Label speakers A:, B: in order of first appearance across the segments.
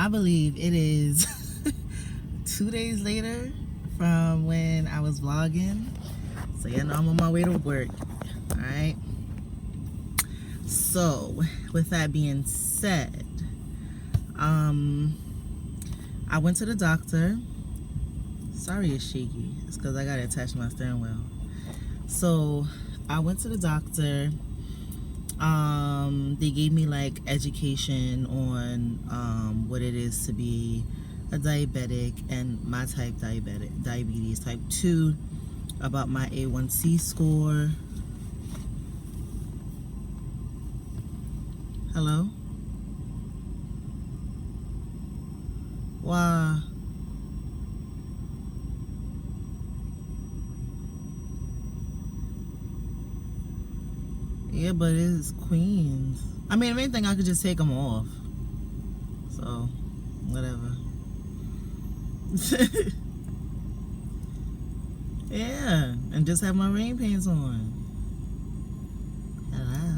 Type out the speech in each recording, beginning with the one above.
A: I believe it is 2 days later from when I was vlogging. So yeah, now I'm on my way to work. Alright. So with that being said, I went to the doctor. Sorry it's shaky. It's because I gotta attach my steering wheel. So I went to the doctor. They gave me like education on what it is to be a diabetic and my type diabetes type 2, about my A1C score. Hello? Wow. Yeah, but it's Queens. I mean, if anything, I could just take them off. So, whatever. Yeah, and just have my rain pants on. Hello.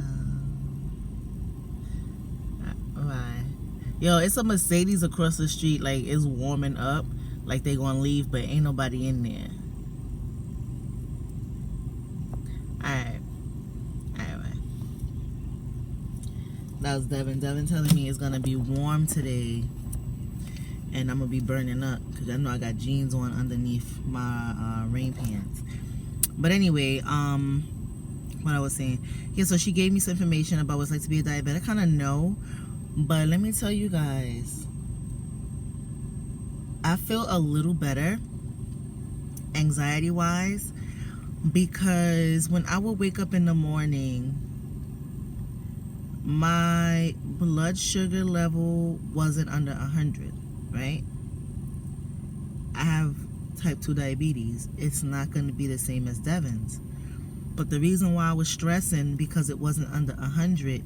A: Bye. Yo, it's a Mercedes across the street. Like, it's warming up. Like, they gonna leave, but ain't nobody in there. Alright. That was Devin. Devin telling me it's gonna be warm today, and I'm gonna be burning up because I know I got jeans on underneath my rain pants. But anyway, what I was saying, yeah. So she gave me some information about what it's like to be a diabetic. I kind of know, but let me tell you guys, I feel a little better, anxiety-wise, because when I would wake up in the morning, my blood sugar level wasn't under 100, right? I have type 2 diabetes. It's not going to be the same as Devin's. But the reason why I was stressing because it wasn't under 100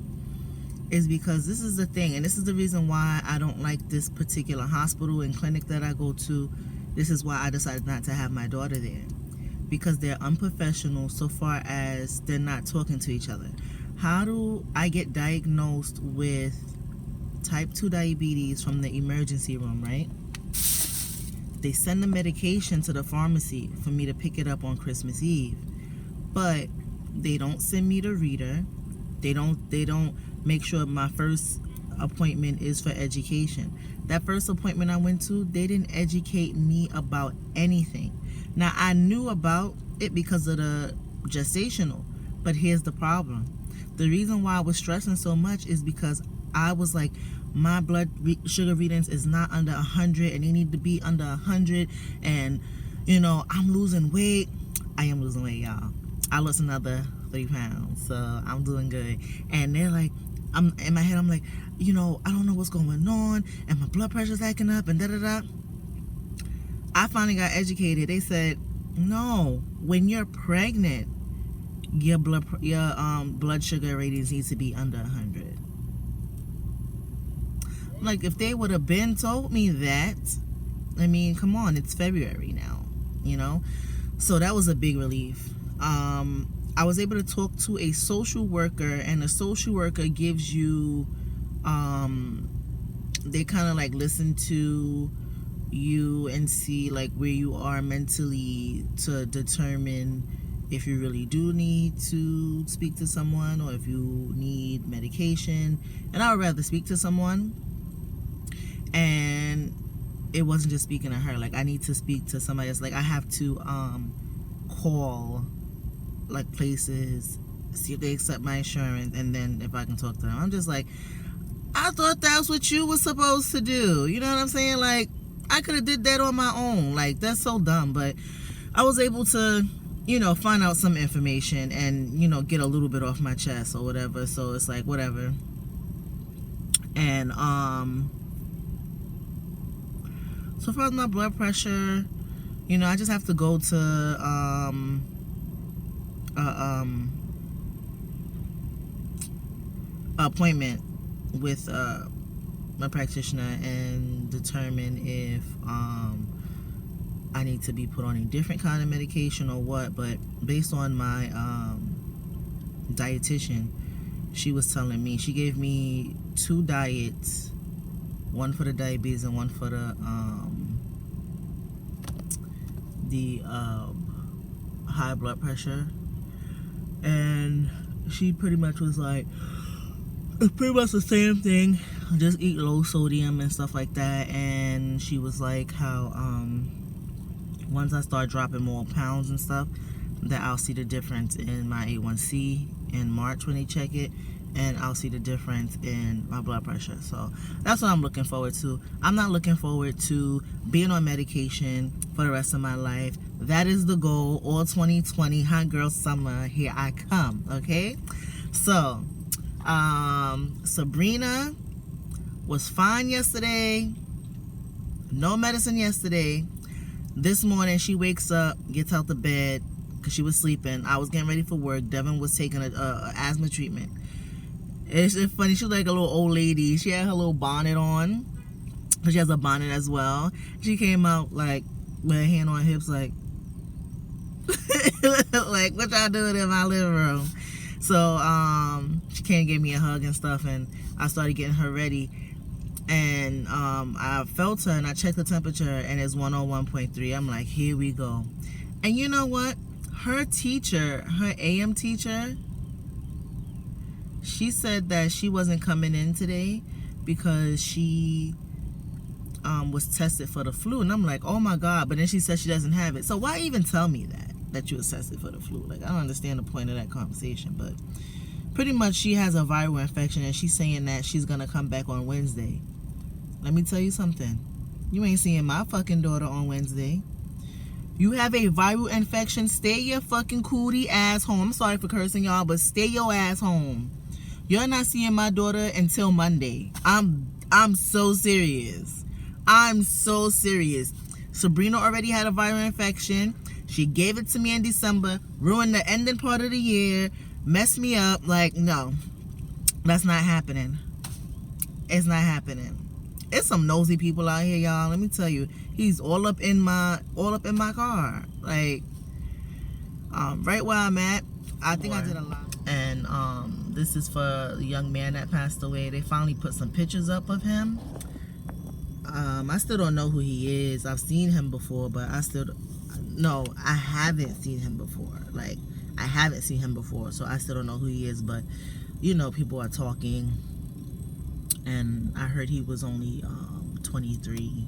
A: is because this is the thing, and this is the reason why I don't like this particular hospital and clinic that I go to. This is why I decided not to have my daughter there, because they're unprofessional so far as they're not talking to each other. How do I get diagnosed with type 2 diabetes from the emergency room, right? They send the medication to the pharmacy for me to pick it up on Christmas Eve, but they don't send me the reader. They don't make sure my first appointment is for education. That first appointment I went to, they didn't educate me about anything. Now, I knew about it because of the gestational, but here's the problem. The reason why I was stressing so much is because I was like, my blood sugar readings is not under 100, and they need to be under 100, and you know, I'm losing weight. I am losing weight, y'all. I lost another 3 pounds, so I'm doing good. And they're like, I'm in my head, I'm like, you know, I don't know what's going on, and my blood pressure's acting up, and da-da-da. I finally got educated. They said, no, when you're pregnant, your blood sugar ratings needs to be under 100. Like, if they would have been told me that, I mean, come on, it's February now, you know? So that was a big relief. I was able to talk to a social worker, and a social worker gives you, they kind of like listen to you and see like where you are mentally to determine if you really do need to speak to someone or if you need medication. And I would rather speak to someone. And it wasn't just speaking to her. Like, I need to speak to somebody else. Like, I have to call like places, see if they accept my insurance, and then if I can talk to them. I'm just like, I thought that's what you were supposed to do. You know what I'm saying? Like, I could have did that on my own. Like, that's so dumb. But I was able to, you know, find out some information and, you know, get a little bit off my chest or whatever. So it's like, whatever. And so far as my blood pressure, you know, I just have to go to appointment with my practitioner and determine if I need to be put on a different kind of medication or what. But based on my dietitian, she was telling me, she gave me 2 diets one for the diabetes and one for the high blood pressure. And she pretty much was like, it's pretty much the same thing, just eat low sodium and stuff like that. And she was like how once I start dropping more pounds and stuff, that I'll see the difference in my A1C in March when they check it, and I'll see the difference in my blood pressure. So that's what I'm looking forward to. I'm not looking forward to being on medication for the rest of my life. That is the goal. All 2020, hot girl summer, here I come. Okay, so Sabrina was fine yesterday, no medicine yesterday. This morning she wakes up, gets out the bed because she was sleeping. I was getting ready for work. Devin was taking a asthma treatment. It's funny, she was like a little old lady. She had her little bonnet on, she has a bonnet as well. She came out like with her hand on her hips, like like, what y'all doing in my living room? So she came and gave me a hug and stuff, and I started getting her ready. And I felt her and I checked the temperature and it's 101.3. I'm like, here we go. And you know what? Her teacher, her AM teacher, she said that she wasn't coming in today because she was tested for the flu. And I'm like, oh my God. But then she said she doesn't have it. So why even tell me that you was tested for the flu? Like, I don't understand the point of that conversation. But pretty much she has a viral infection and she's saying that she's going to come back on Wednesday. Let me tell you something. You ain't seeing my fucking daughter on Wednesday. You have a viral infection, stay your fucking cootie ass home. I'm sorry for cursing y'all, but stay your ass home. You're not seeing my daughter until Monday. I'm so serious. I'm so serious. Sabrina already had a viral infection. She gave it to me in December, ruined the ending part of the year, messed me up. Like, no, that's not happening. It's not happening. It's some nosy people out here, y'all. Let me tell you, he's all up in my car. Like, right where I'm at. I think I did a lot. And this is for the young man that passed away. They finally put some pictures up of him. I still don't know who he is. I've seen him before, but I haven't seen him before. Like, I haven't seen him before, so I still don't know who he is. But you know, people are talking. And I heard he was only 23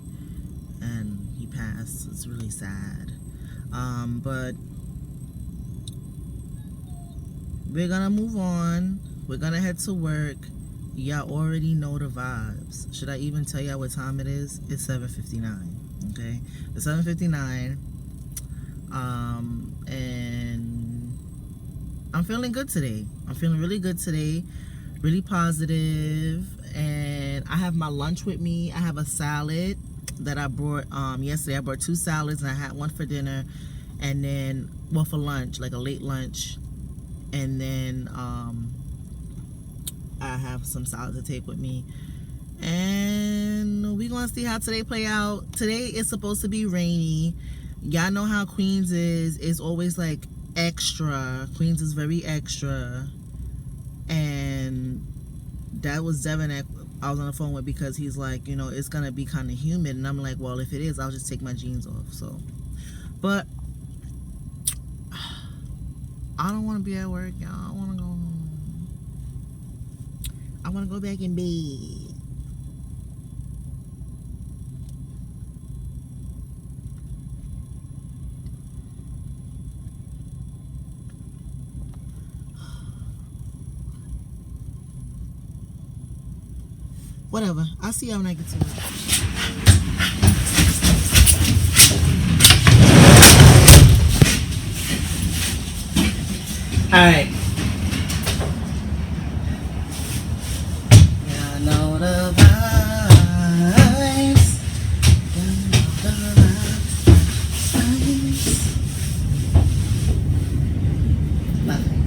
A: and he passed. It's really sad. But we're gonna move on. We're gonna head to work. Y'all already know the vibes. Should I even tell y'all what time it is? It's 7:59. Okay, it's 7:59. And I'm feeling good today. I'm feeling really good today. Really positive. And I have my lunch with me. I have a salad that I brought yesterday. I brought 2 salads and I had one for dinner, and then for lunch, like a late lunch. And then I have some salad to take with me. And we're gonna see how today play out. Today is supposed to be rainy. Y'all know how Queens is. It's always like extra. Queens is very extra. And that was Devin that I was on the phone with, because he's like, you know, it's gonna be kind of humid. And I'm like, well, if it is, I'll just take my jeans off. So, but I don't want to be at work, y'all. I want to go home. I want to go back in bed. Whatever. I'll see y'all when I get to it. Alright. Yeah, I know the vibes. Nothing.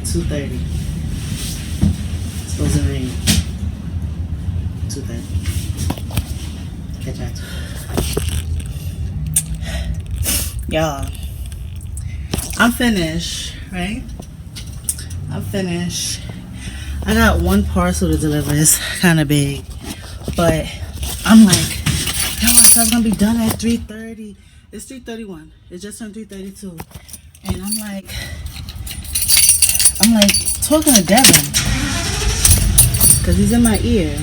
A: $2:30. It's supposed to rain. 2:30. Catch that. Y'all, I'm finished, right? I'm finished. I got one parcel to deliver. It's kind of big, but I'm like, yo, I thought I was gonna be done at 3:30. It's 3:31. It just turned 3:32, and I'm like talking to Devin because he's in my ear,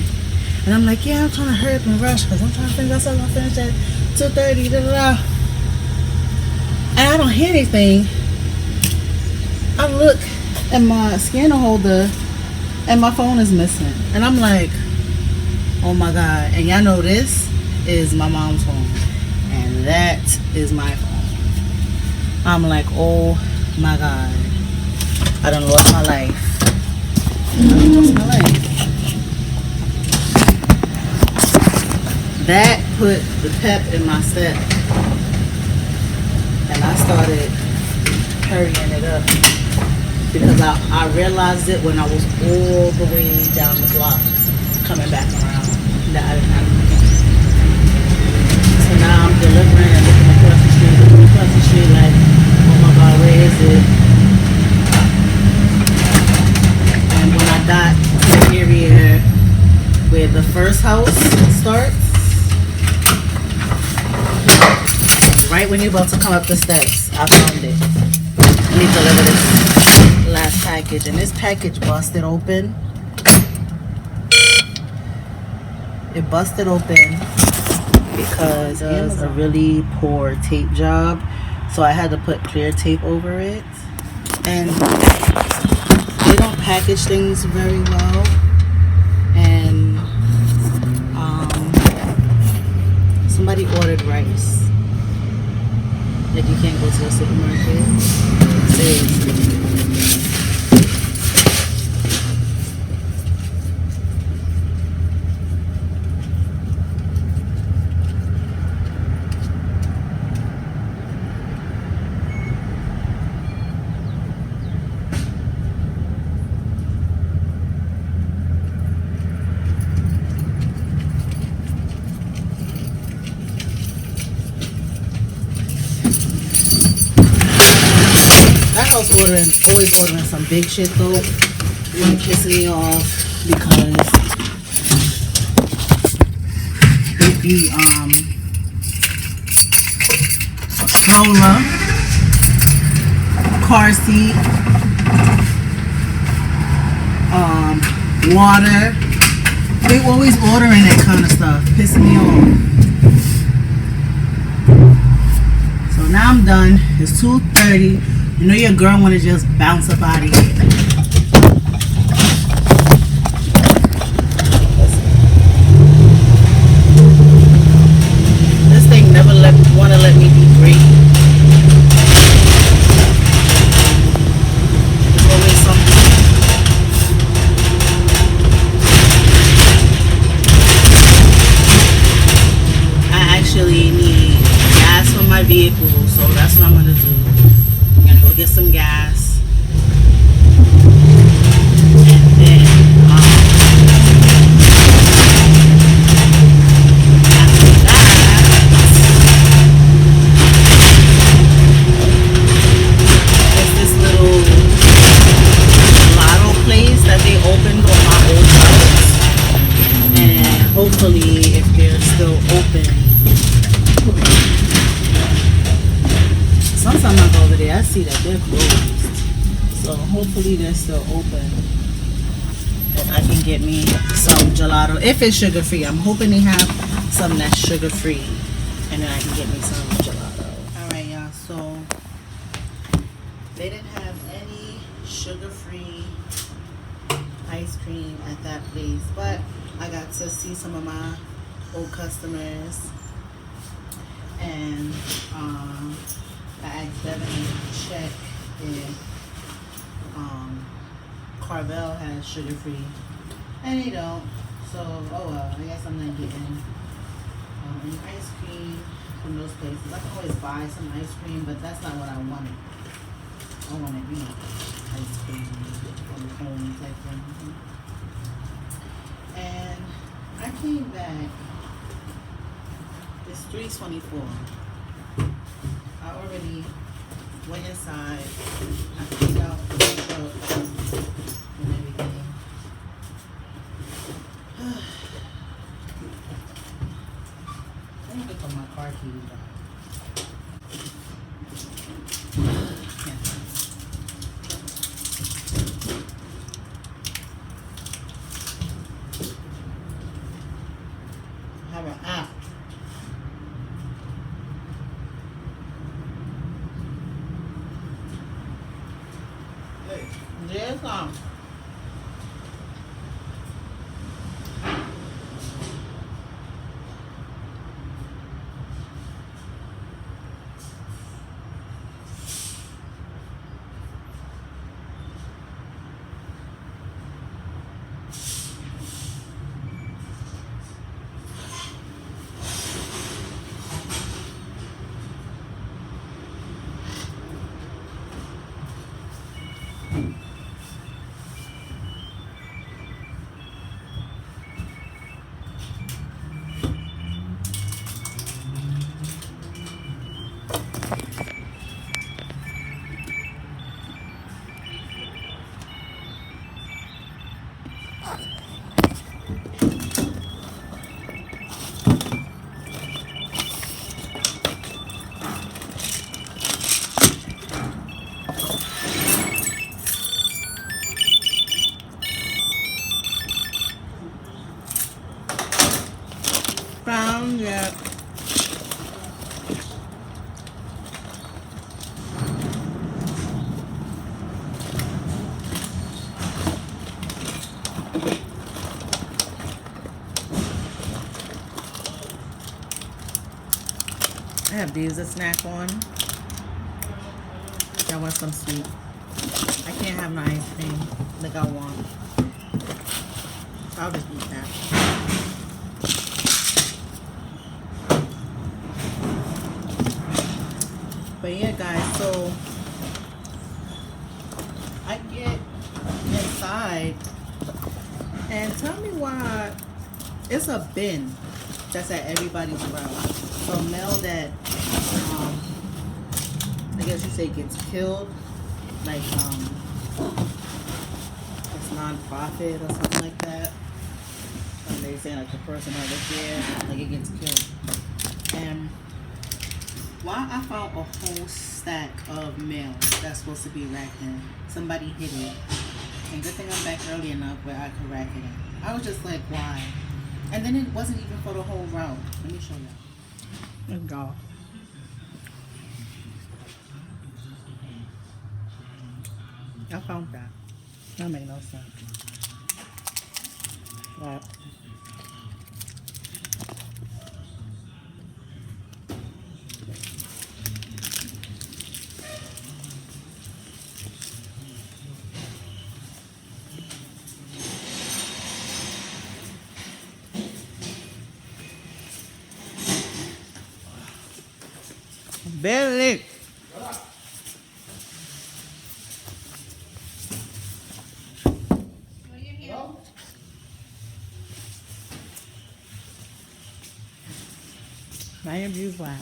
A: and I'm like, yeah, I'm trying to hurry up and rush because I'm trying to finish. I'm gonna finish at 2:30. Da da da. And I don't hear anything. I look at my scanner holder and my phone is missing. And I'm like, oh my God. And y'all know this is my mom's phone. And that is my phone. I'm like, oh my God. I done lost my life. I done lost my life. That put the pep in my step. And I started hurrying it up because I realized it when I was all the way down the block coming back around that I didn't have anything. So now I'm delivering and looking across the street like, oh my God, where is it? And when I got to the area where the first house starts, right when you're about to come up the steps, I found it. Let me deliver this last package. And this package busted open. It busted open because it was a really poor tape job. So I had to put clear tape over it. And they don't package things very well. And somebody ordered rice. Like you can't go to the supermarket. Seriously. Always ordering some big shit though. Really pissing me off because it'd be a stroller, car seat, water. They always ordering that kind of stuff, pissing me off. So now I'm done. It's 2:30. You know your girl want to just bounce up out of here. This thing never want to let me be great. There's always something. I actually need gas for my vehicle, so that's what I'm going to do. Get some gas, and then after that, there's this little lotto place that they opened on my old house, and hopefully if they're still open. Sometimes I go over there, I see that they're closed. So hopefully they're still open. And I can get me some gelato. If it's sugar free, I'm hoping they have some that's sugar free. And then I can get me some gelato. Alright y'all, so they didn't have any sugar free ice cream at that place. But I got to see some of my old customers. And I asked Devin to check if Carvel has sugar free, and they don't. So, oh well, I guess I'm not getting any ice cream from those places. I can always buy some ice cream, but that's not what I wanted. I wanted, ice cream from home type thing. And I came back. It's 3:24. I already Went inside. I cleaned out the truck and everything. Let me look on my car keys. I have an app. Yes, found it. I have these to snack on. I want some sweet. I can't have no ice cream like I want. I'll just eat that. But yeah, guys, so I get inside and tell me why it's a bin that's at everybody's route. So mail that I guess you say gets killed, like it's non-profit or something like that. And they say like the person that was there, like it gets killed. And why I found a whole stack of mail that's supposed to be racked in. Somebody hid it. And good thing I'm back early enough where I could rack it in. I was just like, why? And then it wasn't even for the whole route. Let me show you. Let's go. I found that. That made no sense. Right. Billy. I am you flat.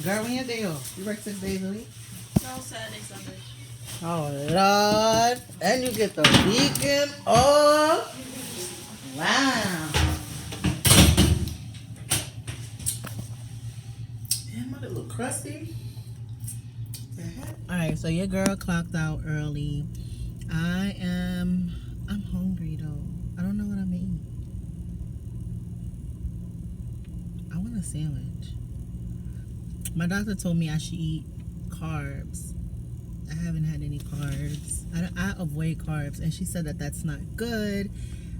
A: Girl, when your day off? You work 6 days a week?
B: No, Saturday, Sunday.
A: Oh, Lord. And you get the weekend off? Wow. Damn, I'm a little crusty. Alright, so your girl clocked out early. I'm hungry though. I don't know what I'm eating. I want a sandwich. My doctor told me I should eat carbs. I haven't had any carbs. I avoid carbs, and she said that that's not good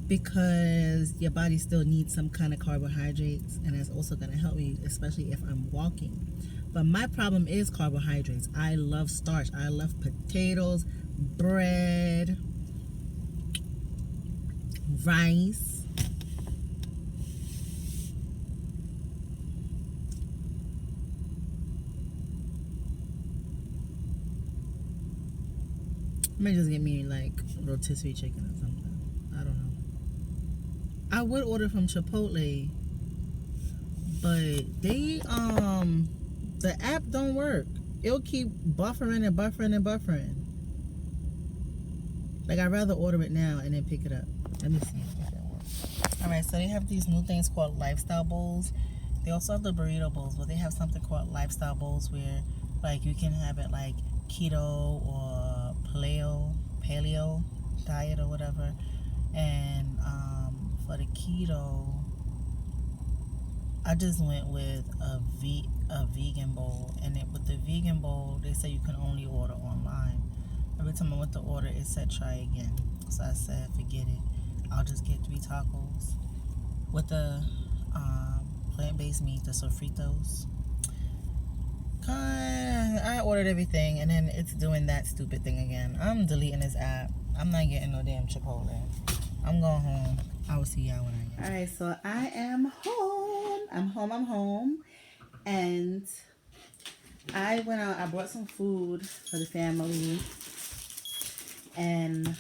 A: because your body still needs some kind of carbohydrates, and that's also going to help me, especially if I'm walking. But my problem is carbohydrates. I love starch. I love potatoes, bread, rice. might just get me like rotisserie chicken or something. I don't know. I would order from Chipotle, but they the app don't work. It'll keep buffering and buffering and buffering. Like, I'd rather order it now and then pick it up. Let me see if that works. Alright, so they have these new things called lifestyle bowls. They also have the burrito bowls, but they have something called lifestyle bowls where, like, you can have it like keto or paleo diet or whatever. And for the keto, I just went with a vegan bowl. And with the vegan bowl, they say you can only order online. Every time I went to order, it said try again. So I said, forget it. I'll just get 3 tacos with the plant-based meat, the sofritos. I ordered everything, and then it's doing that stupid thing again. I'm deleting this app. I'm not getting no damn Chipotle. I'm going home. I will see y'all when I get. Alright, so I am home. I'm home. And I went out. I brought some food for the family. And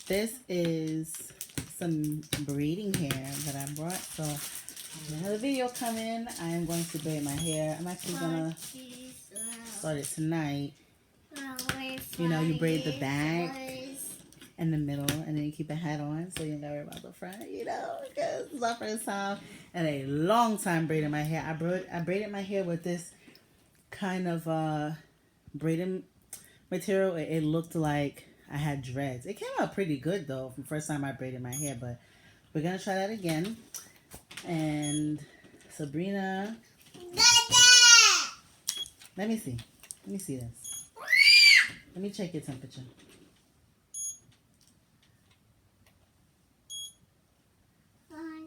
A: this is some braiding hair that I brought. So another video coming. I am going to braid my hair. I'm actually gonna start it tonight. You know, you braid the back and the middle, and then you keep a hat on, so you don't gotta worry about the front. You know, because it's my first time and a long time braiding my hair. I braided my hair with this kind of braiding material. It looked like I had dreads. It came out pretty good though from the first time I braided my hair, but we're gonna try that again. And Sabrina, let me see this. Let me check your temperature.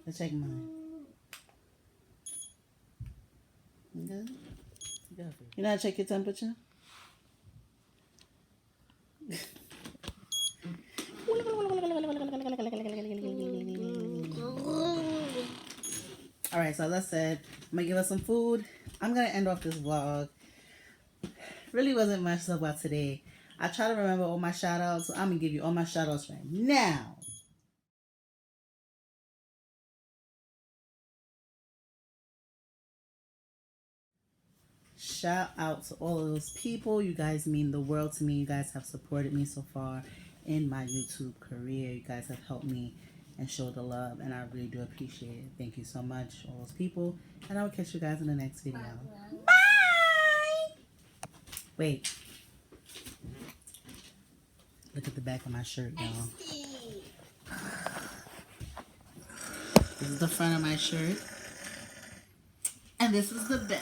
A: Let's check mine. You good? You know how to check your temperature? Alright, so as I said, I'm gonna give us some food. I'm gonna end off this vlog. Really wasn't much about today. I try to remember all my shout outs, so I'm gonna give you all my shout outs right now. Shout out to all of those people. You guys mean the world to me. You guys have supported me so far in my YouTube career. You guys have helped me and showed the love, and I really do appreciate it. Thank you so much, all those people, and I will catch you guys in the next video. Bye! Wait. Look at the back of my shirt, y'all. This is the front of my shirt, and this is the back.